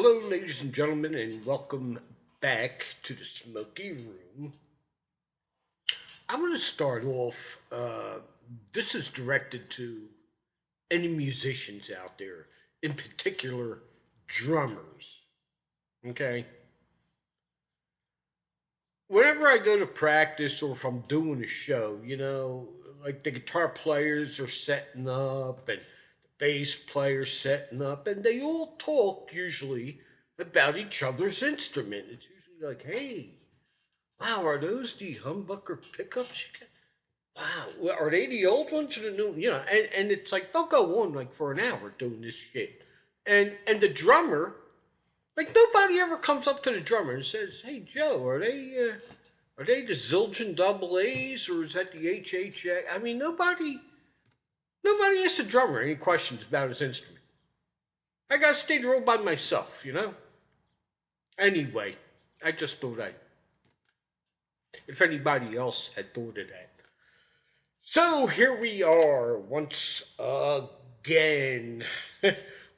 Hello, ladies and gentlemen, and welcome back to the Smoky Room. I'm going to start off. This is directed to any musicians out there, in particular, drummers. Okay? Whenever I go to practice or if I'm doing a show, like the guitar players are setting up and the bass players setting up, and they all talk usually about each other's instrument. It's usually like, hey, wow, are those the humbucker pickups you get? Wow, well, are they the old ones or the new? And it's like they'll go on like for an hour doing this shit, and the drummer, like nobody ever comes up to the drummer and says, "Hey Joe, are they the Zildjian double A's or is that the HHA?" I mean, nobody asks the drummer any questions about his instrument. I gotta stay there all by myself. Anyway, I just thought if anybody else had thought of that. So here we are once again,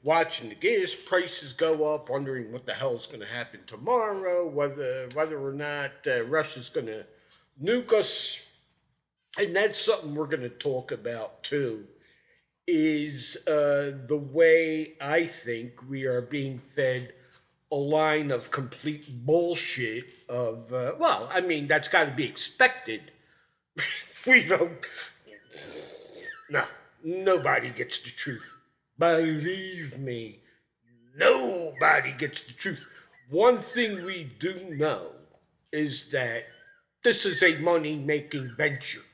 watching the gas prices go up, wondering what the hell's going to happen tomorrow, whether or not Russia's going to nuke us, and that's something we're going to talk about too. Is the way I think we are being fed a line of complete bullshit of well, I mean that's got to be expected. We don't. No, nobody gets the truth. Believe me, nobody gets the truth. One thing we do know is that this is a money making venture.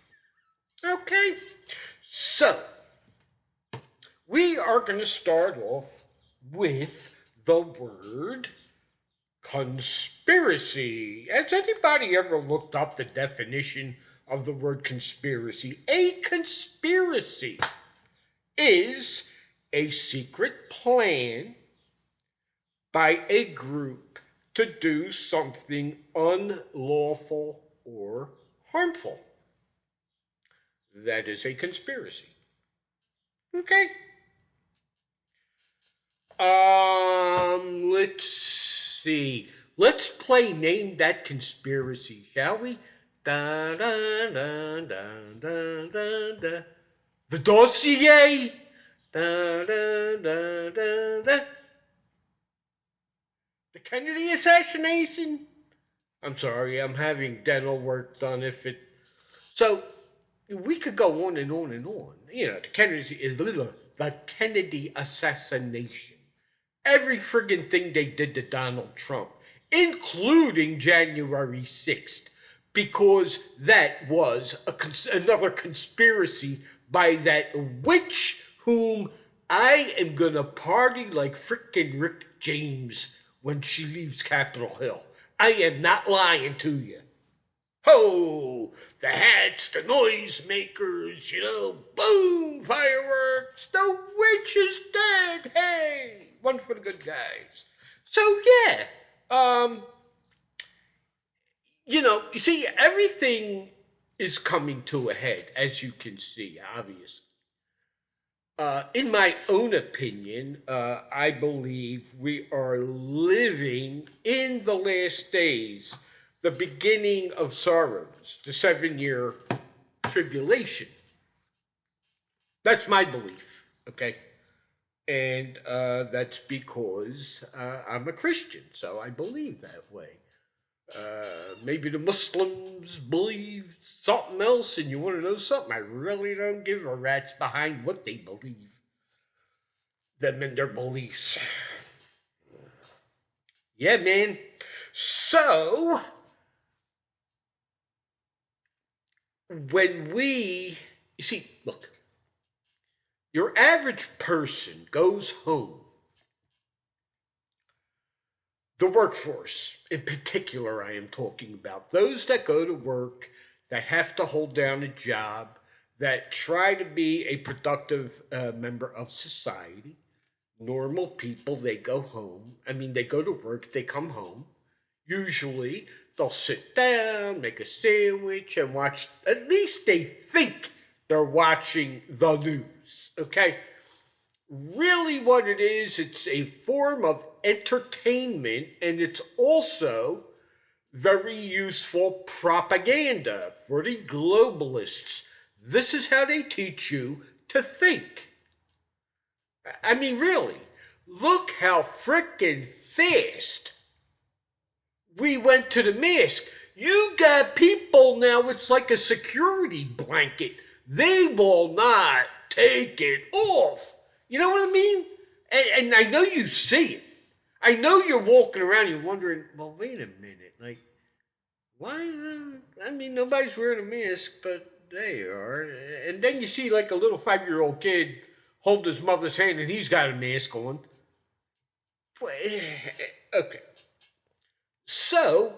Okay? So, we are going to start off with the word conspiracy. Has anybody ever looked up the definition of the word conspiracy? A conspiracy is a secret plan by a group to do something unlawful or harmful. That is a conspiracy. Okay. Let's see. Let's play Name That Conspiracy, shall we? Da da da da da da da. The dossier. Da da da da da. The Kennedy assassination. I'm sorry, I'm having dental work done. If it so, we could go on and on and on. The Kennedy assassination. Every friggin' thing they did to Donald Trump, including January 6th, because that was another conspiracy by that witch whom I am gonna party like frickin' Rick James when she leaves Capitol Hill. I am not lying to you. Ho! The hats, the noisemakers, boom, fireworks, the witch is dead, hey! One for the good guys. So, yeah, um, you see, everything is coming to a head, as you can see, obviously. In my own opinion, I believe we are living in the last days, the beginning of sorrows, the 7 year tribulation. That's my belief, okay? And that's because I'm a Christian, so I believe that way. Maybe the Muslims believe something else, and you want to know something? I really don't give a rat's behind what they believe, them and their beliefs. Yeah, man. So, you see, look, your average person goes home, the workforce in particular, I am talking about those that go to work, that have to hold down a job, that try to be a productive member of society. Normal people, they go home. I mean, they go to work, they come home. Usually, they'll sit down, make a sandwich, and watch. At least they think they're watching the news, okay? Really, what it is, it's a form of entertainment, and it's also very useful propaganda for the globalists. This is how they teach you to think. I mean, really, look how frickin' fast we went to the mask. You got people now, it's like a security blanket. They will not take it off. You know what I mean? And I know you see it. I know you're walking around, you're wondering, well, wait a minute. Like, why? I mean, nobody's wearing a mask, but they are. And then you see, like, a little 5-year-old kid hold his mother's hand and he's got a mask on. Okay. So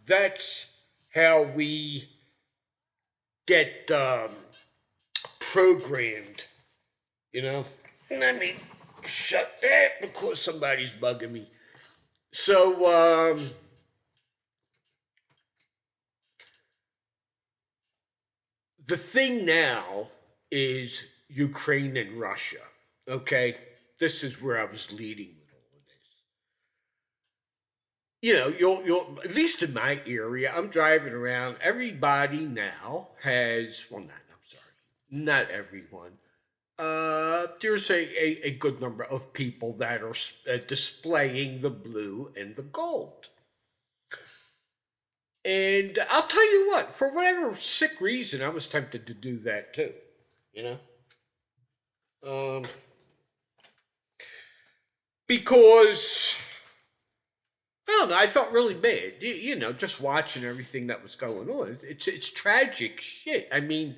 that's how we get programmed, you know. Let me shut that because somebody's bugging me. So the thing now is Ukraine and Russia. Okay, this is where I was leading with all of this. You know, you'll at least in my area, I'm driving around. Everybody now has, well, not, I'm sorry, not everyone. There's a good number of people that are displaying the blue and the gold. And I'll tell you what, for whatever sick reason, I was tempted to do that too. You know, um, because I don't know, I felt really bad. You know, just watching everything that was going on. It's tragic shit. I mean,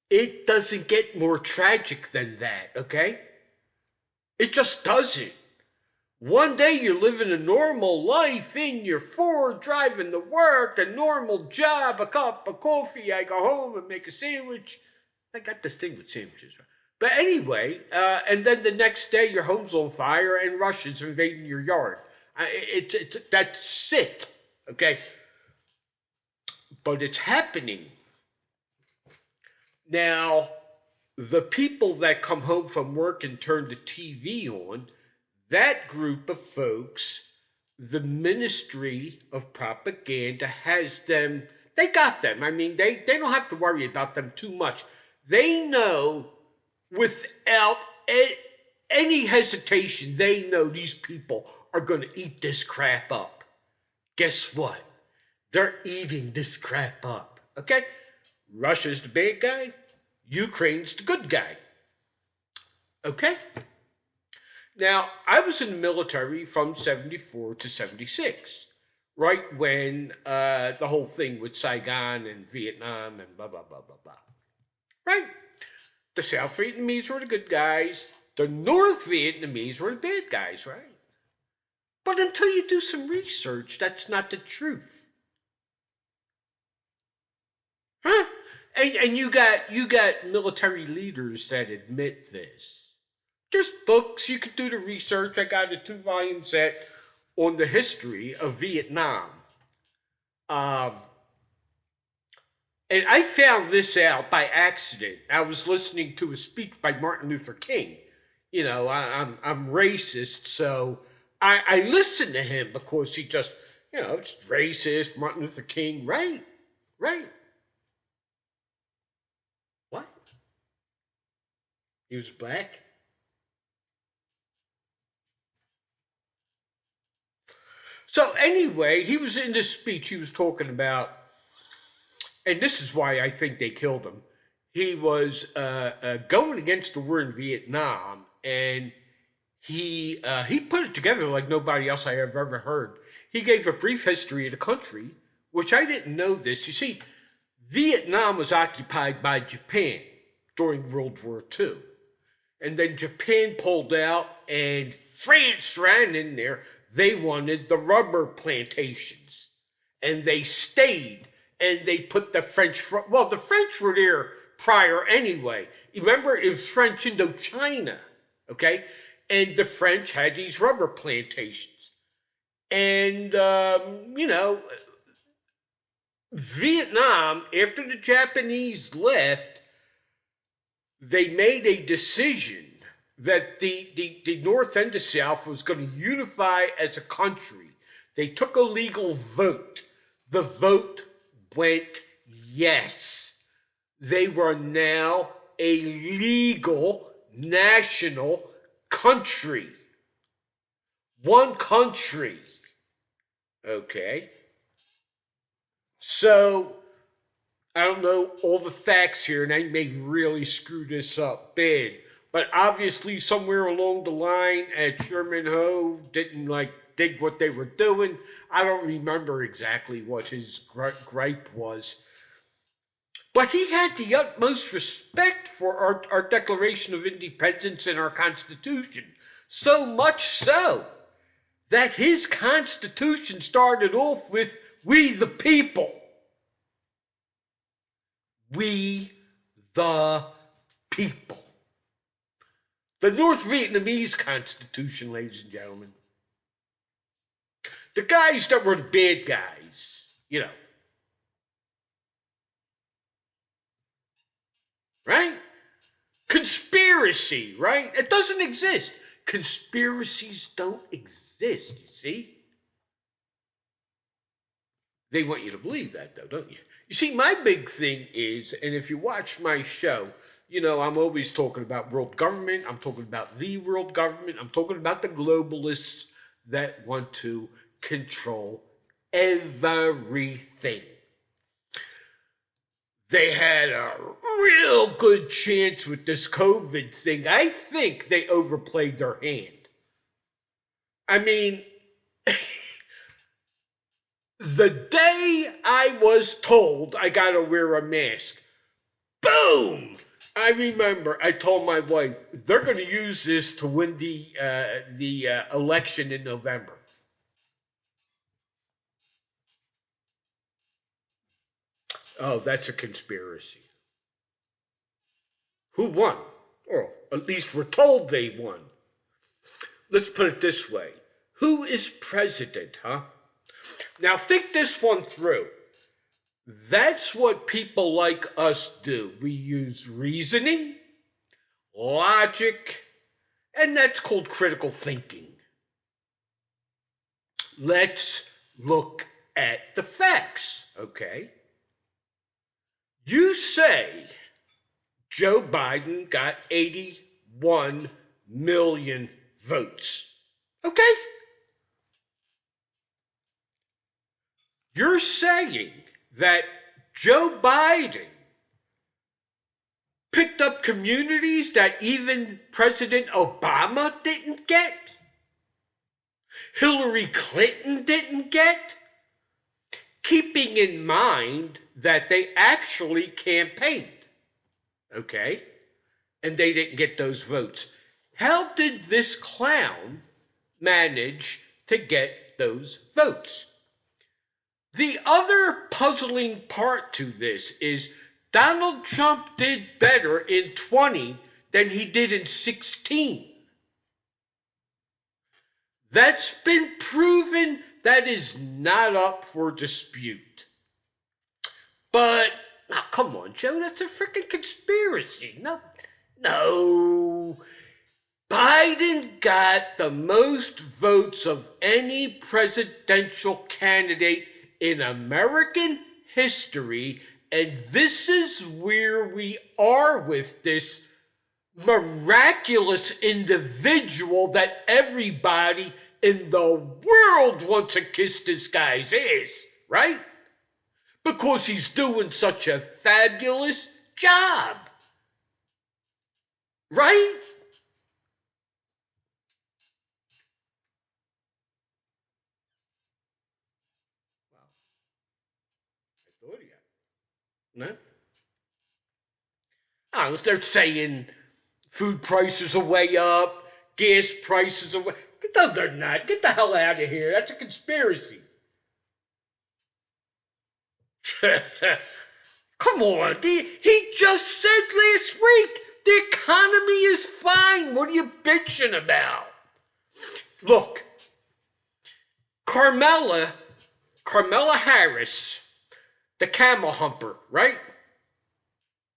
it doesn't get more tragic than that. Okay, it just doesn't. One day you're living a normal life in your Ford, driving to work, a normal job, a cup of coffee. I go home and make a sandwich. I got this thing with sandwiches. Right? But anyway, and then the next day your home's on fire and Russians invading your yard. That's sick, okay? But it's happening. Now, the people that come home from work and turn the TV on, that group of folks, the Ministry of Propaganda has them, they got them. I mean, they don't have to worry about them too much. They know without any hesitation, they know these people are going to eat this crap up. Guess what? They're eating this crap up. Okay? Russia's the bad guy, Ukraine's the good guy. Okay? Now, I was in the military from 74 to 76, right when the whole thing with Saigon and Vietnam and blah, blah, blah, blah, blah. Right? The South Vietnamese were the good guys, the North Vietnamese were the bad guys, right? But until you do some research, that's not the truth. Huh? And you got military leaders that admit this. There's books you could do the research. I got a 2 volume set on the history of Vietnam. Um, and I found this out by accident. I was listening to a speech by Martin Luther King. You know, I'm racist, so I listen to him because he just, you know, it's racist, Martin Luther King, right? Right. What? He was black? So anyway, he was in this speech. He was talking about, and this is why I think they killed him. He was going against the war in Vietnam, and he put it together like nobody else I have ever heard. He gave a brief history of the country, which I didn't know this. You see, Vietnam was occupied by Japan during World War II. And then Japan pulled out and France ran in there. They wanted the rubber plantations. And they stayed and they put the French, well, the French were there prior anyway. Remember, it was French Indochina, okay? And the French had these rubber plantations. And, you know, Vietnam, after the Japanese left, they made a decision that the North and the South was going to unify as a country. They took a legal vote. The vote went yes. They were now a legal national country. One country. Okay. So I don't know all the facts here, and I may really screw this up bad. But obviously, somewhere along the line, Chairman Ho didn't like dig what they were doing. I don't remember exactly what his gripe was, but he had the utmost respect for our Declaration of Independence and our Constitution. So much so that his Constitution started off with "We the people." We the people. The North Vietnamese Constitution, ladies and gentlemen. The guys that were the bad guys, right? Conspiracy, right? It doesn't exist. Conspiracies don't exist, you see? They want you to believe that, though, don't you? You see, my big thing is, and if you watch my show, I'm always talking about world government. I'm talking about the world government. I'm talking about the globalists that want to control everything. They had a real good chance with this COVID thing. I think they overplayed their hand. I mean, the day I was told I gotta wear a mask, boom! I remember I told my wife they're going to use this to win the election in November. Oh, that's a conspiracy. Who won? Or at least we're told they won. Let's put it this way: who is president, huh? Now think this one through. That's what people like us do. We use reasoning, logic, and that's called critical thinking. Let's look at the facts, okay? You say Joe Biden got 81 million votes, okay? You're saying that Joe Biden picked up communities that even President Obama didn't get? Hillary Clinton didn't get? Keeping in mind that they actually campaigned, okay? And they didn't get those votes. How did this clown manage to get those votes? The other puzzling part to this is Donald Trump did better in 20 than he did in 16. That's been proven. That is not up for dispute. But, oh, come on, Joe, that's a freaking conspiracy. No. Biden got the most votes of any presidential candidate in American history, and this is where we are with this miraculous individual that everybody in the world wants to kiss this guy's ass, right? Because he's doing such a fabulous job, right? Wow, I thought he had. No? Oh, they're saying food prices are way up, gas prices are way. No, they're not. Get the hell out of here. That's a conspiracy. Come on. He just said last week the economy is fine. What are you bitching about? Look, Carmela Harris, the camel humper, right?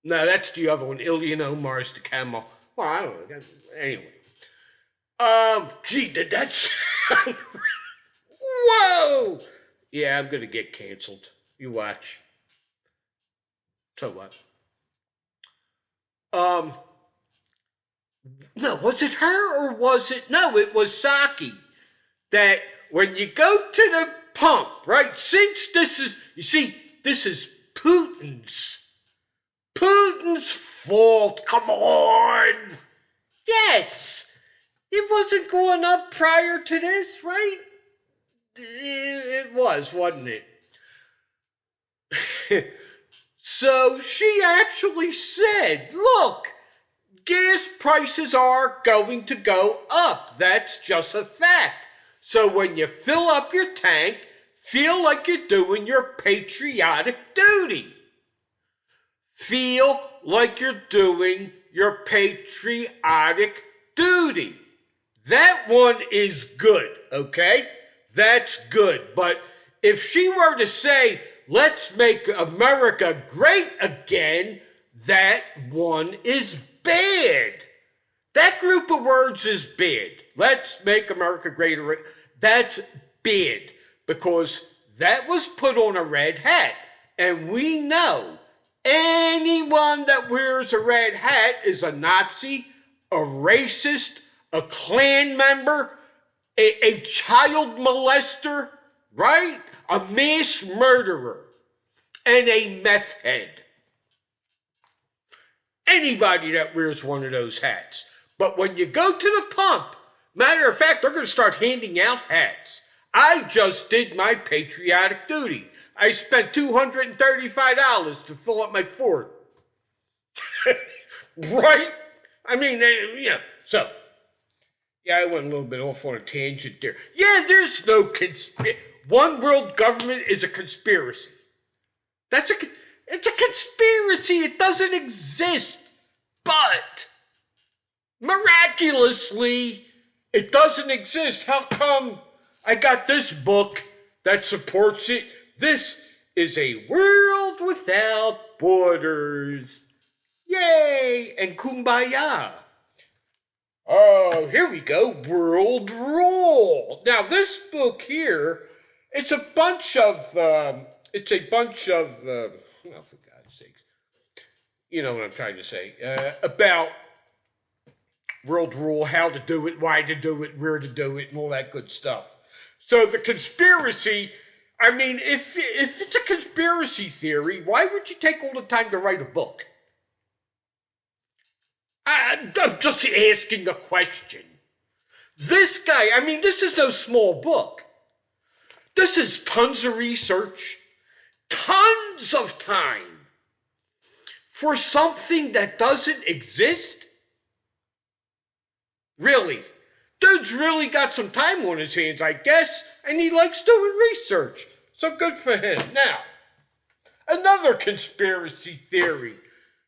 No, that's the other one. Ilian Omar's the camel. Well, I don't know. Anyway. Gee, did that sound... Whoa! Yeah, I'm gonna get canceled. You watch. So what? Um, no, was it her or was it... No, it was Saki. That when you go to the pump, right? Since this is... You see, this is Putin's fault. Come on. Yes. It wasn't going up prior to this, right? It was, wasn't it? So she actually said, look, gas prices are going to go up. That's just a fact. So when you fill up your tank, feel like you're doing your patriotic duty. Feel like you're doing your patriotic duty. That one is good, okay? That's good. But if she were to say, let's make America great again, that one is bad. That group of words is bad. Let's make America great. That's bad because that was put on a red hat. And we know anyone that wears a red hat is a Nazi, a racist, a Klan member, a child molester, right? A mass murderer, and a meth head. Anybody that wears one of those hats. But when you go to the pump, matter of fact, they're going to start handing out hats. I just did my patriotic duty. I spent $235 to fill up my Ford. Right? I mean, so. Yeah, I went a little bit off on a tangent there. Yeah, there's no one world government is a conspiracy. It's a conspiracy. It doesn't exist. But miraculously, it doesn't exist. How come I got this book that supports it? This is a world without borders. Yay! And kumbaya. Oh, here we go. World Rule. Now, this book here, it's a bunch of, oh, for God's sakes, you know what I'm trying to say, about world rule, how to do it, why to do it, where to do it, and all that good stuff. So the conspiracy, I mean, if it's a conspiracy theory, why would you take all the time to write a book? I'm just asking a question. This guy, I mean, this is no small book. This is tons of research, tons of time for something that doesn't exist? Really? Dude's really got some time on his hands, I guess, and he likes doing research. So good for him. Now, another conspiracy theory.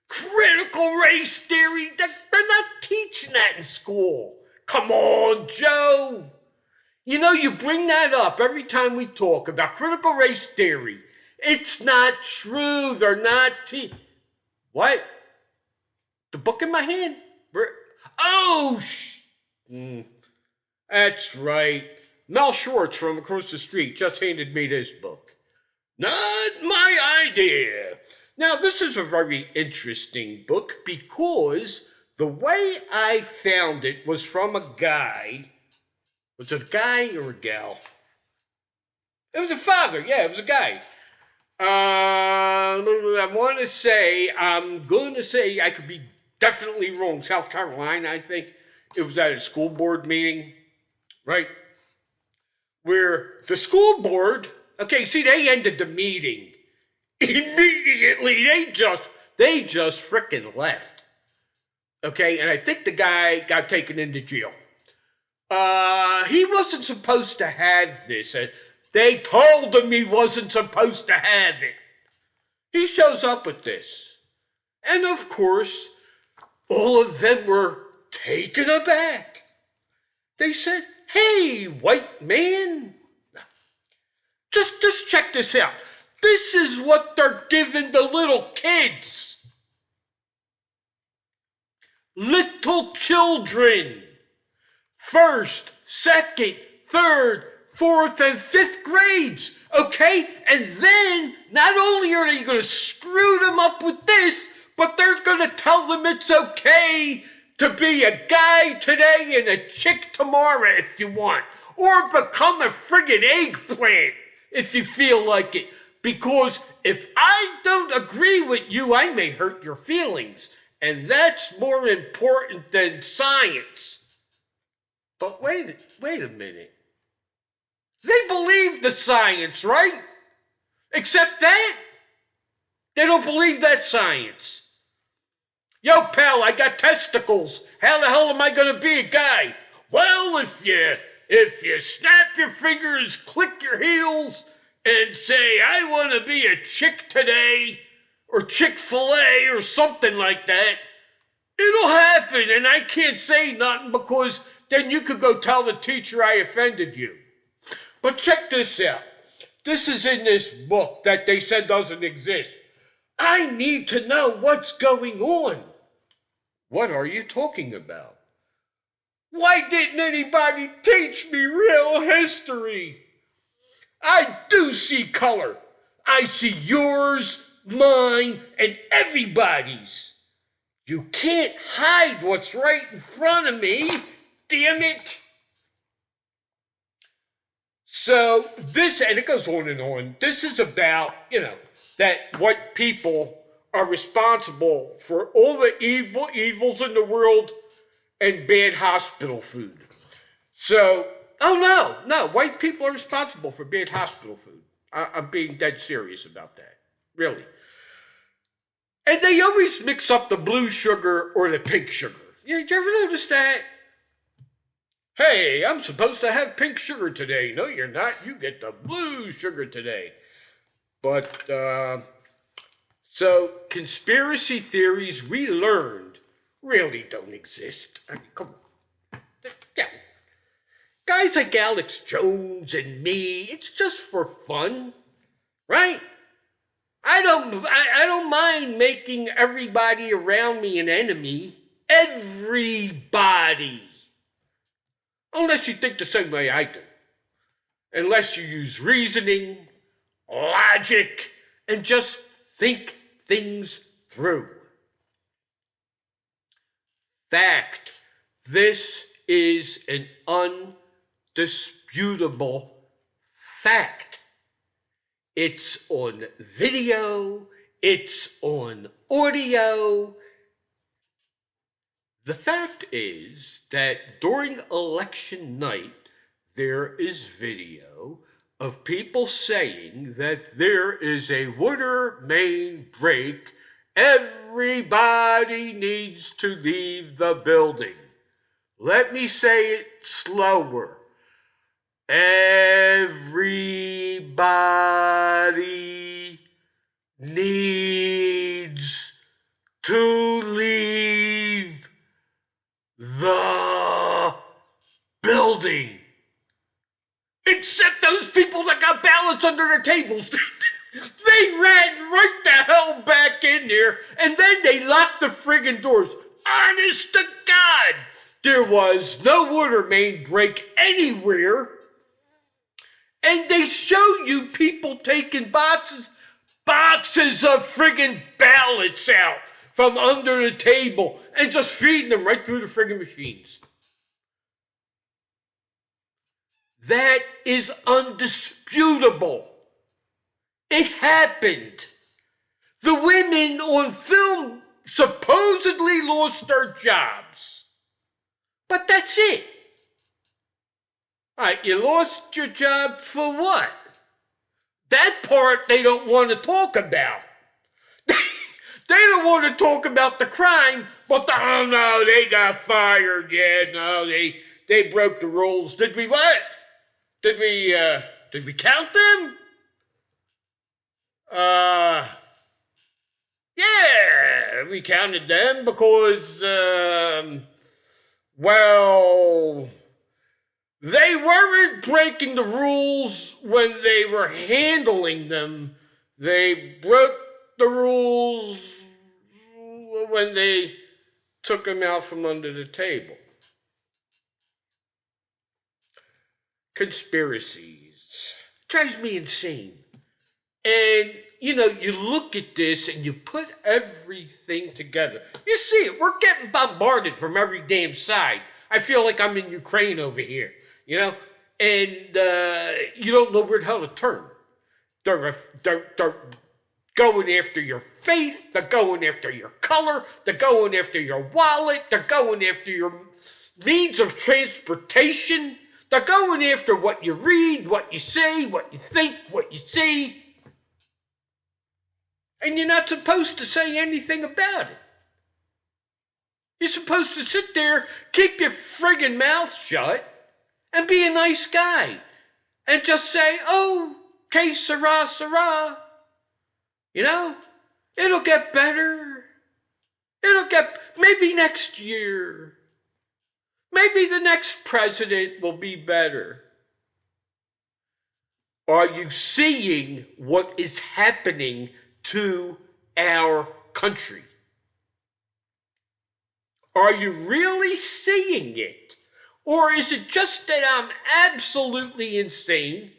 Critical race theory. They're not teaching that in school. Come on, Joe. You know, you bring that up every time we talk about critical race theory. It's not true. They're not What? The book in my hand? That's right. Mel Schwartz from across the street just handed me this book. Not my idea. Now, this is a very interesting book because the way I found it was from a guy. Was it a guy or a gal? It was a father. Yeah, it was a guy. I'm going to say, I could be definitely wrong. South Carolina, I think. It was at a school board meeting, right? Where the school board, okay, see, they ended the meeting. Immediately, they just frickin' left. Okay, and I think the guy got taken into jail. He wasn't supposed to have this. They told him he wasn't supposed to have it. He shows up with this. And of course, all of them were taken aback. They said, hey, white man, just check this out. This is what they're giving the little kids. little children, first, second, third, fourth, and fifth grades, okay? And then not only are they going to screw them up with this, but they're going to tell them it's okay to be a guy today and a chick tomorrow if you want, or become a friggin' eggplant if you feel like it. Because if I don't agree with you, I may hurt your feelings. And that's more important than science. But wait a minute. They believe the science, right? Except that they don't believe that science. Yo, pal, I got testicles. How the hell am I gonna be a guy? Well, if you snap your fingers, click your heels, and say, I want to be a chick today, or Chick-fil-A, or something like that, it'll happen, and I can't say nothing because then you could go tell the teacher I offended you. But check this out. This is in this book that they said doesn't exist. I need to know what's going on. What are you talking about? Why didn't anybody teach me real history? I do see color. I see yours, mine, and everybody's. You can't hide what's right in front of me, damn it. So this, and it goes on and on, this is about, that what people are responsible for all the evils in the world and bad hospital food. So, no, white people are responsible for bad hospital food. I'm being dead serious about that, really. And they always mix up the blue sugar or the pink sugar. Did you ever notice that? Hey, I'm supposed to have pink sugar today. No, you're not. You get the blue sugar today. But, so conspiracy theories we learned really don't exist. I mean, come on. Yeah. Guys like Alex Jones and me, it's just for fun, right? I don't mind making everybody around me an enemy. Everybody. Unless you think the same way I do. Unless you use reasoning, logic, and just think things through. Fact. This is an undisputable fact. It's on video. It's on audio. The fact is that during election night, there is video of people saying that there is a water main break. Everybody needs to leave the building. Let me say it slower. Everybody needs to leave the building. Except those people that got ballots under their tables. They ran right the hell back in there, and then they locked the friggin' doors. Honest to God, there was no water main break anywhere. And they show you people taking boxes of friggin' ballots out from under the table and just feeding them right through the friggin' machines. That is undisputable. It happened. The women on film supposedly lost their jobs. But that's it. All right, you lost your job for what? That part they don't want to talk about. They don't want to talk about the crime, but oh no, they got fired. Yeah, no, they broke the rules. Did we what? Did we count them? Yeah, we counted them because, well, they weren't breaking the rules when they were handling them. They broke the rules when they took him out from under the table. Conspiracies. Drives me insane. And, you look at this and you put everything together. You see it. We're getting bombarded from every damn side. I feel like I'm in Ukraine over here, And you don't know where the hell to turn. They're going after your faith. They're going after your color. They're going after your wallet. They're going after your means of transportation. They're going after what you read, what you say, what you think, what you see. And you're not supposed to say anything about it. You're supposed to sit there, keep your friggin' mouth shut, and be a nice guy. And just say, oh, que sera, sera. It'll get better. Maybe next year. Maybe the next president will be better. Are you seeing what is happening to our country? Are you really seeing it? Or is it just that I'm absolutely insane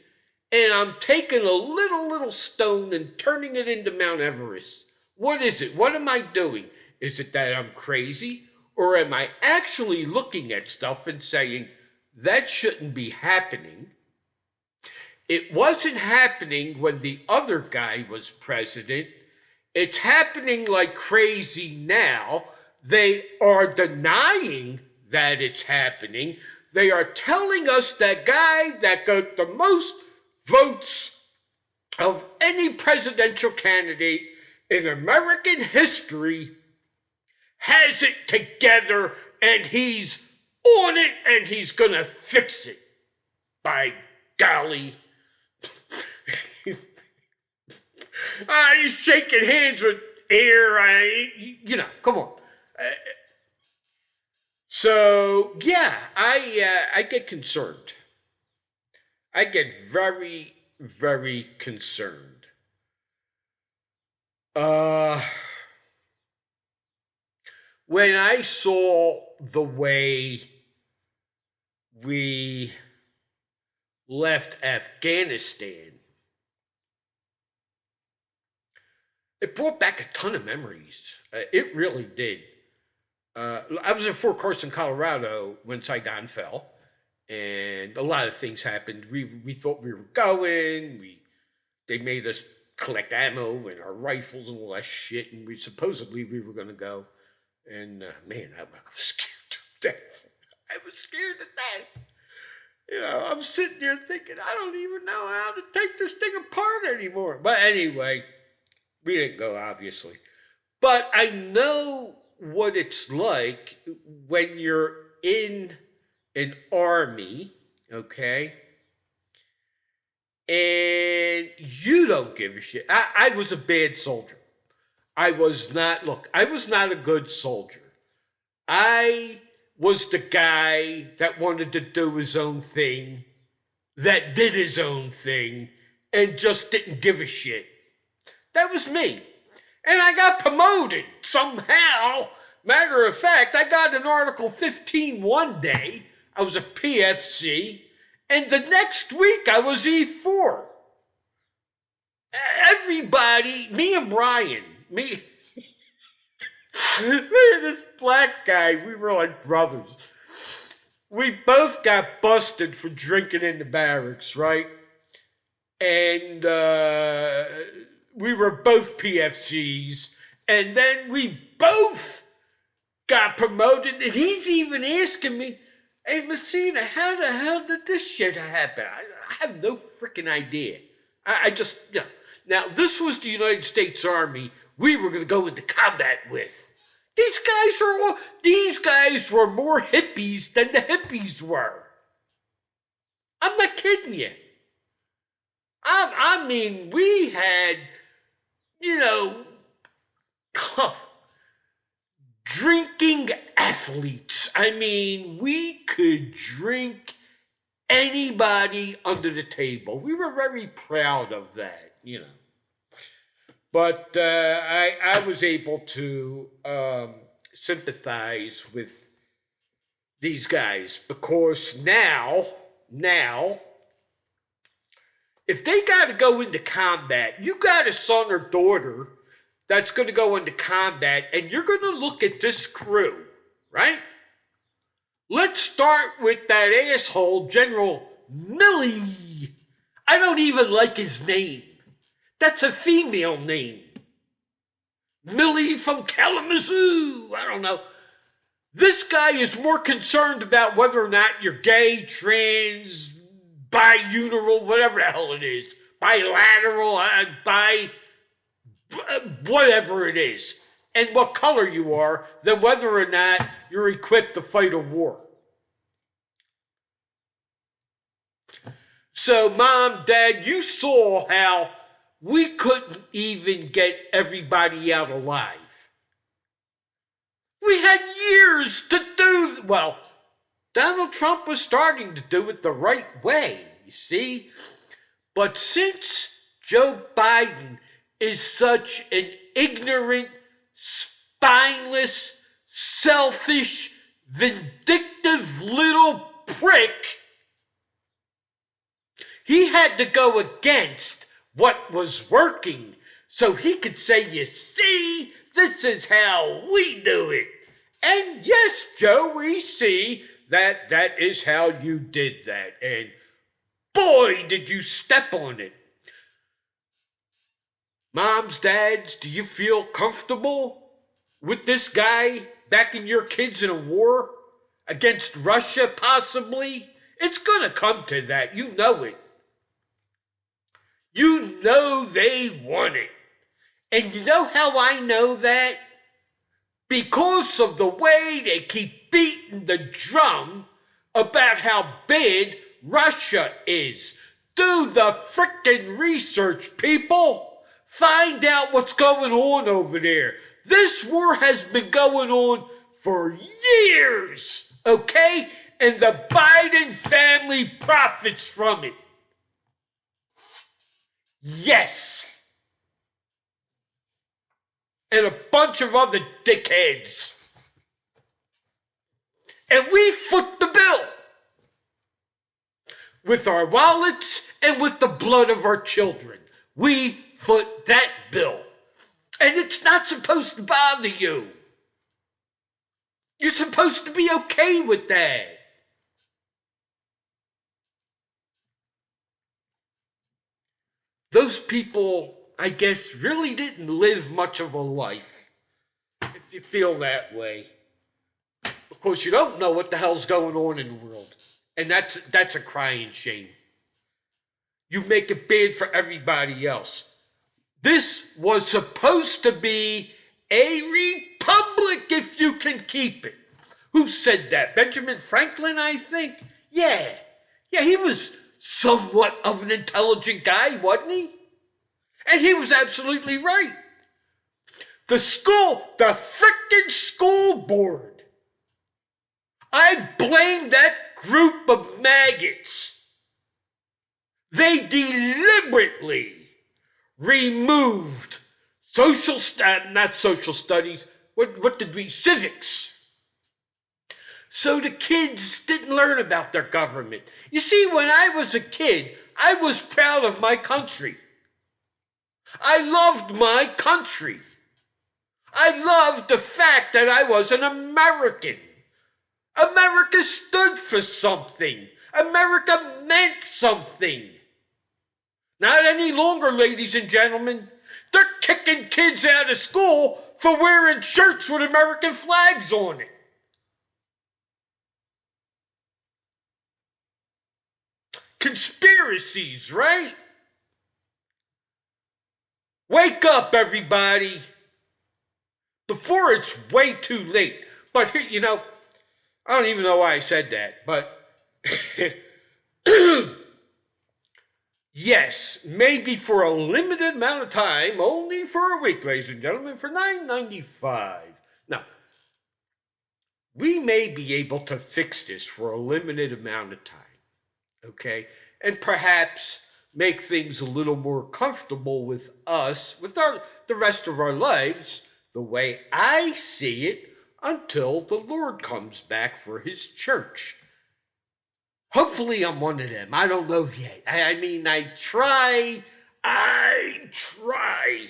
and I'm taking a little stone and turning it into Mount Everest? What is it? What am I doing? Is it that I'm crazy? Or am I actually looking at stuff and saying, that shouldn't be happening? It wasn't happening when the other guy was president. It's happening like crazy now. They are denying that it's happening. They are telling us that guy that got the most votes of any presidential candidate in American history has it together and he's on it and he's gonna fix it. By golly. He's shaking hands with air. Come on. So yeah, I get concerned. I get very, very concerned. When I saw the way we left Afghanistan, it brought back a ton of memories. It really did. I was in Fort Carson, Colorado when Saigon fell, and a lot of things happened. We thought we were going. They made us collect ammo and our rifles and all that shit, and we were going to go. And man, I was scared to death. I was scared to death. I'm sitting there thinking, I don't even know how to take this thing apart anymore. But anyway, we didn't go, obviously. But I know what it's like when you're in an army, okay? And you don't give a shit. I was a bad soldier. I was not a good soldier. I was the guy that wanted to do his own thing, that did his own thing, and just didn't give a shit. That was me. And I got promoted somehow. Matter of fact, I got an Article 15 one day. I was a PFC. And the next week I was E4. Everybody, me and Brian, me and this black guy, we were like brothers. We both got busted for drinking in the barracks, right? And we were both PFCs. And then we both got promoted. And he's even asking me, hey, Messina, how the hell did this shit happen? I have no freaking idea. I just, Now, this was the United States Army we were going to go into combat with. These guys were more hippies than the hippies were. I'm not kidding you. I mean, we had, drinking athletes. I mean, we could drink anybody under the table. We were very proud of that, But I was able to sympathize with these guys because now, if they got to go into combat, you got a son or daughter that's going to go into combat, and you're going to look at this crew, right? Let's start with that asshole, General Milley. I don't even like his name. That's a female name. Millie from Kalamazoo. I don't know. This guy is more concerned about whether or not you're gay, trans, biuteral, whatever the hell it is, bilateral, whatever it is, and what color you are, than whether or not you're equipped to fight a war. So, Mom, Dad, you saw how we couldn't even get everybody out alive. We had years to do, well, Donald Trump was starting to do it the right way, you see? But since Joe Biden is such an ignorant, spineless, selfish, vindictive little prick, he had to go against what was working so he could say, you see, this is how we do it. And yes, Joe, we see that that is how you did that. And boy, did you step on it. Moms, dads, do you feel comfortable with this guy backing your kids in a war against Russia, possibly? It's going to come to that. You know it. You know they want it. And you know how I know that? Because of the way they keep beating the drum about how bad Russia is. Do the frickin' research, people. Find out what's going on over there. This war has been going on for years, okay? And the Biden family profits from it. Yes. And a bunch of other dickheads. And we foot the bill. With our wallets and with the blood of our children. We foot that bill. And it's not supposed to bother you. You're supposed to be okay with that. Those people, I guess, really didn't live much of a life, if you feel that way. Because you don't know what the hell's going on in the world. And that's a crying shame. You make it bad for everybody else. This was supposed to be a republic if you can keep it. Who said that? Benjamin Franklin, I think? Yeah, he was somewhat of an intelligent guy, wasn't he? And he was absolutely right. The frickin' school board. I blame that group of maggots. They deliberately removed not social studies, what did we, civics. So the kids didn't learn about their government. You see, when I was a kid, I was proud of my country. I loved my country. I loved the fact that I was an American. America stood for something. America meant something. Not any longer, ladies and gentlemen. They're kicking kids out of school for wearing shirts with American flags on it. Conspiracies, right? Wake up, everybody, before it's way too late. But here, I don't even know why I said that, but yes, maybe for a limited amount of time, only for a week, ladies and gentlemen, for $9.95. Now, we may be able to fix this for a limited amount of time, okay? And perhaps make things a little more comfortable with us, with the rest of our lives, the way I see it. until the Lord comes back for his church. Hopefully, I'm one of them. I don't know yet. I mean, I try. I try.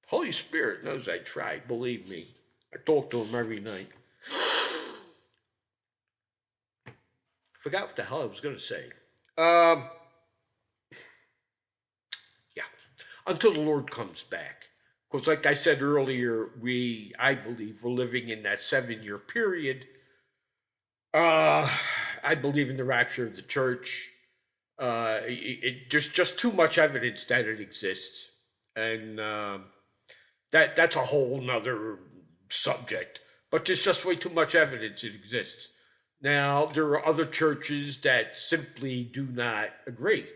Holy Spirit knows I try, believe me. I talk to him every night. Forgot what the hell I was going to say. Um, yeah, until the Lord comes back. Because, like I said earlier, I believe, we're living in that 7 year period. Uh, I believe in the rapture of the church. There's just too much evidence that it exists, and that's a whole nother subject. But there's just way too much evidence it exists. Now there are other churches that simply do not agree.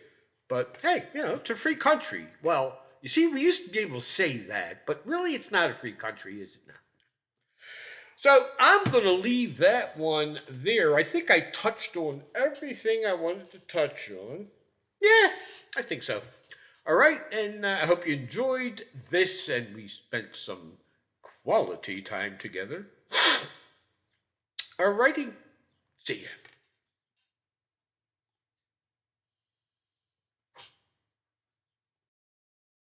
But hey, it's a free country. Well, you see, we used to be able to say that, but really, it's not a free country, is it now? So I'm going to leave that one there. I think I touched on everything I wanted to touch on. Yeah, I think so. All right, and I hope you enjoyed this and we spent some quality time together. All righty, see ya.